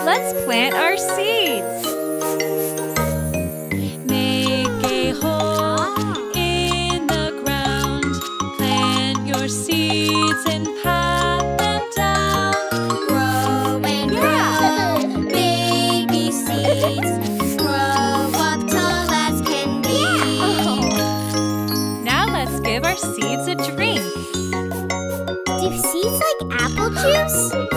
Let's plant our seeds. Make a hole in the ground. Plant your seeds and pat them down. Grow and grow, baby seeds. Grow up tall as can be. Now let's give our seeds a drink. Do seeds like apple juice?